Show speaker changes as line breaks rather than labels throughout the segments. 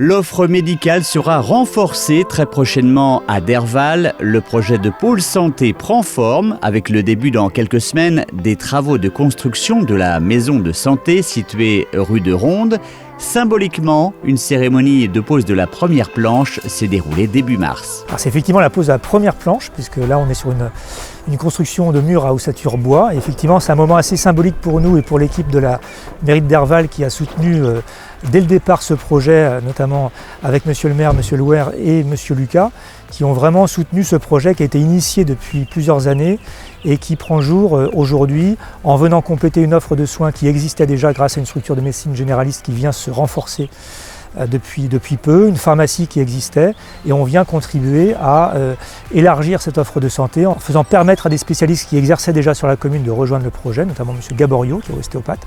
L'offre médicale sera renforcée très prochainement à Derval. Le projet de pôle santé prend forme avec le début dans quelques semaines des travaux de construction de la maison de santé située rue de Ronde. Symboliquement, une cérémonie de pose de la première planche s'est déroulée début mars.
Alors c'est effectivement la pose de la première planche, puisque là on est sur une construction de mur à ossature bois. Et effectivement, c'est un moment assez symbolique pour nous et pour l'équipe de la mairie de Derval qui a soutenu dès le départ ce projet, notamment avec monsieur le maire, monsieur Louer et monsieur Lucas, qui ont vraiment soutenu ce projet qui a été initié depuis plusieurs années et qui prend jour aujourd'hui en venant compléter une offre de soins qui existait déjà grâce à une structure de médecine généraliste qui vient se renforcer depuis peu, une pharmacie qui existait, et on vient contribuer à élargir cette offre de santé en faisant permettre à des spécialistes qui exerçaient déjà sur la commune de rejoindre le projet, notamment monsieur Gaborio qui est ostéopathe,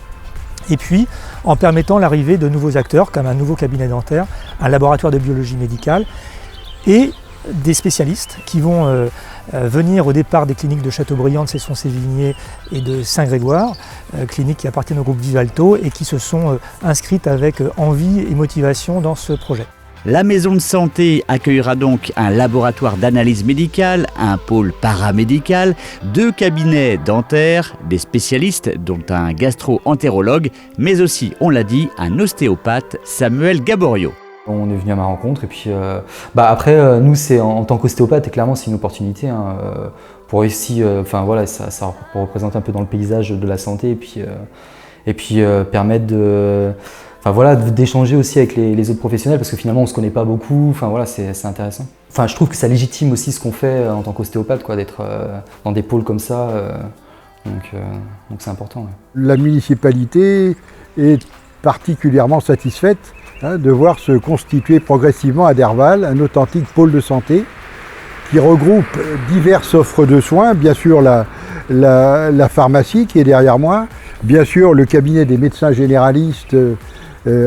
et puis en permettant l'arrivée de nouveaux acteurs comme un nouveau cabinet dentaire, un laboratoire de biologie médicale et des spécialistes qui vont venir au départ des cliniques de Châteaubriand, de Cesson-Sévigné et de Saint-Grégoire, cliniques qui appartiennent au groupe Vivalto et qui se sont inscrites avec envie et motivation dans ce projet.
La maison de santé accueillera donc un laboratoire d'analyse médicale, un pôle paramédical, 2 cabinets dentaires, des spécialistes dont un gastro-entérologue, mais aussi, on l'a dit, un ostéopathe, Samuel Gaborio.
On est venu à ma rencontre et puis après nous c'est en tant qu'ostéopathe et clairement c'est une opportunité pour aussi ça représente un peu dans le paysage de la santé et puis permettre d'échanger aussi avec les autres professionnels parce que finalement on se connaît pas beaucoup, c'est intéressant. Je trouve que ça légitime aussi ce qu'on fait en tant qu'ostéopathe d'être dans des pôles comme ça donc c'est important. Ouais.
La municipalité est particulièrement satisfaite de voir se constituer progressivement à Derval un authentique pôle de santé qui regroupe diverses offres de soins, bien sûr la pharmacie qui est derrière moi, bien sûr le cabinet des médecins généralistes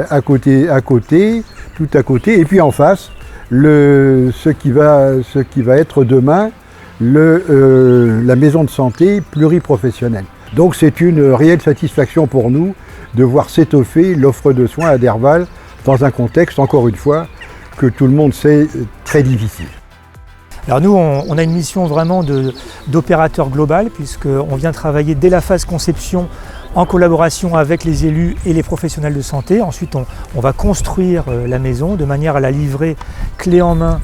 à côté, tout à côté, et puis en face, ce qui va être demain la maison de santé pluriprofessionnelle. Donc c'est une réelle satisfaction pour nous de voir s'étoffer l'offre de soins à Derval dans un contexte, encore une fois, que tout le monde sait très difficile.
Alors nous, on a une mission vraiment d'opérateur global, puisqu'on vient travailler dès la phase conception en collaboration avec les élus et les professionnels de santé. Ensuite, on va construire la maison de manière à la livrer clé en main,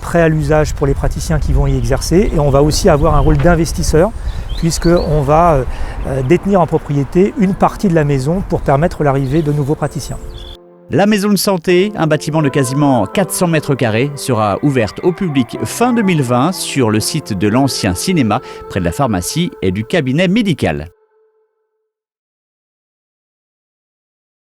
prêt à l'usage pour les praticiens qui vont y exercer. Et on va aussi avoir un rôle d'investisseur, puisqu'on va détenir en propriété une partie de la maison pour permettre l'arrivée de nouveaux praticiens.
La maison de santé, un bâtiment de quasiment 400 mètres carrés, sera ouverte au public fin 2020 sur le site de l'ancien cinéma, près de la pharmacie et du cabinet médical.